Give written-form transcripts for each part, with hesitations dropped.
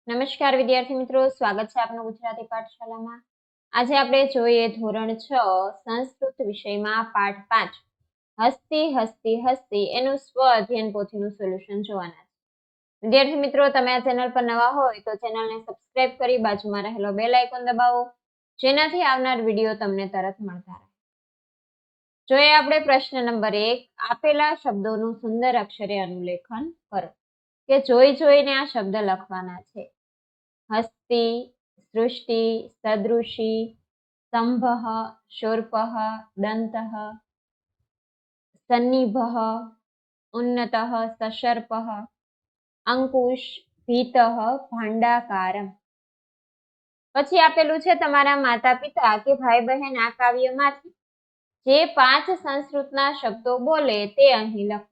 નમસ્કાર વિદ્યાર્થી મિત્રો, સ્વાગત છે આપનું ગુજરાતી પાઠશાલામાં. આજે આપણે જોઈએ ધોરણ 6 સંસ્કૃત વિષયમાં પાઠ 5 હસ્તી હસ્તી હસ્તી એનું સ્વ અધ્યયન પોથીનું સોલ્યુશન જોવાના છે. વિદ્યાર્થી મિત્રો, તમે આ ચેનલ પર નવા હોય તો ચેનલને સબસ્ક્રાઇબ કરી બાજુમાં રહેલો બેલ આઇકોન દબાવો, જેનાથી આવનાર વિડીયો તમને તરત મળતા રહે. જોઈએ આપણે પ્રશ્ન નંબર 1. આપેલા શબ્દોનું સુંદર અક્ષરે અનુલેખન કરો. કે જોઈને આ શબ્દ લખવાના છે. હસ્તી, સૃષ્ટિ, સદૃશી, સ્તંભ, શૂર્પઃ, દંતઃ, સન્નિભઃ, ઉન્નતઃ, સશર્પઃ, અંકુશ, ભીતઃ, ભાંડાકારમ. પછી આપેલું છે તમારા માતા પિતા કે ભાઈ બહેન આ કાવ્યમાંથી જે 5 સંસ્કૃતના શબ્દો બોલે તે અહીં લખો.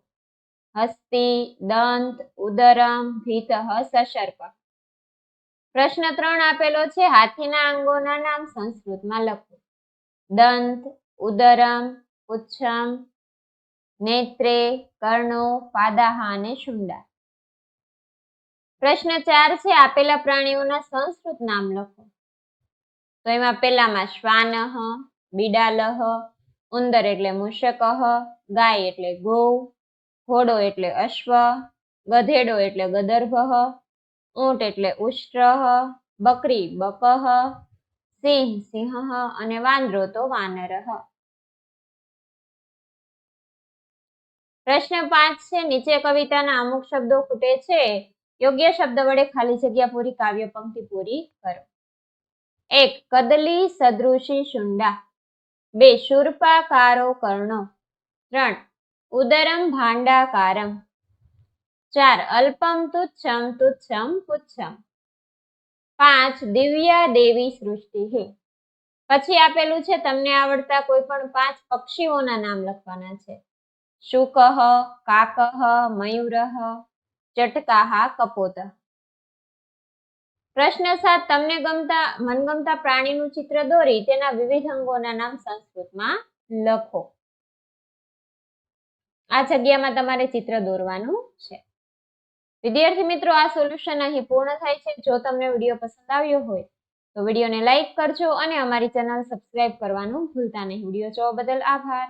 હસ્તી, દંત, ઉદરમ, ભીતઃ, સશર્પઃ. પ્રશ્ન 3 આપેલો છે હાથીના અંગોના નામ સંસ્કૃતમાં લખો. દંત, ઉદરમ, પુચ્છમ, નેત્રે, કર્ણો, પાદાહ અને શુંડા. પ્રશ્ન 4 છે આપેલા પ્રાણીઓના સંસ્કૃત નામ લખો. તો એમાં પહેલામાં શ્વાનઃ, બિડાલહ, ઉંદર એટલે મૂષકઃ, ગાય એટલે ગૌ, ઘોડો એટલે અશ્વ, ગધેડો એટલે ગદર્ભઃ, ઊંટ એટલે ઉષ્ટ્રઃ, બકરી બકઃ, સિંહ સિંહઃ અને વાંદરો તો વાનરઃ. પ્રશ્ન 5 છે નીચે કવિતાના અમુક શબ્દો ખૂટે છે, યોગ્ય શબ્દ વડે ખાલી જગ્યા પૂરી, કાવ્ય પંક્તિ પૂરી કરો. 1. કદલી સદૃશી શુંડા. 2. શૂર્પાકારો કર્ણો. 3. ઉદરમ ભાંડાકારમ. 4. અલ્પમ તુચ્છમ તુચ્છમ પુચ્છમ. 5. દિવ્યા દેવી સૃષ્ટિ. પછી આપેલું છે તમને આવડતા કોઈ પણ 5 પક્ષીઓના નામ લખવાના છે. શુકઃ, કાકઃ, મયુરઃ, ચટકાહ, કપોતઃ. પ્રશ્ન 7 તમને મનગમતા પ્રાણીનું ચિત્ર દોરી તેના વિવિધ અંગોના નામ સંસ્કૃતમાં લખો. આ જગ્યામાં તમારે ચિત્ર દોરવાનું છે. વિદ્યાર્થી મિત્રો, આ સોલ્યુશન અહીં પૂર્ણ થાય છે. જો તમને વિડીયો પસંદ આવ્યો હોય તો વિડીયોને લાઈક કરજો અને અમારી ચેનલ સબસ્ક્રાઇબ કરવાનું ભૂલતા નહીં. વિડીયો જોવા બદલ આભાર.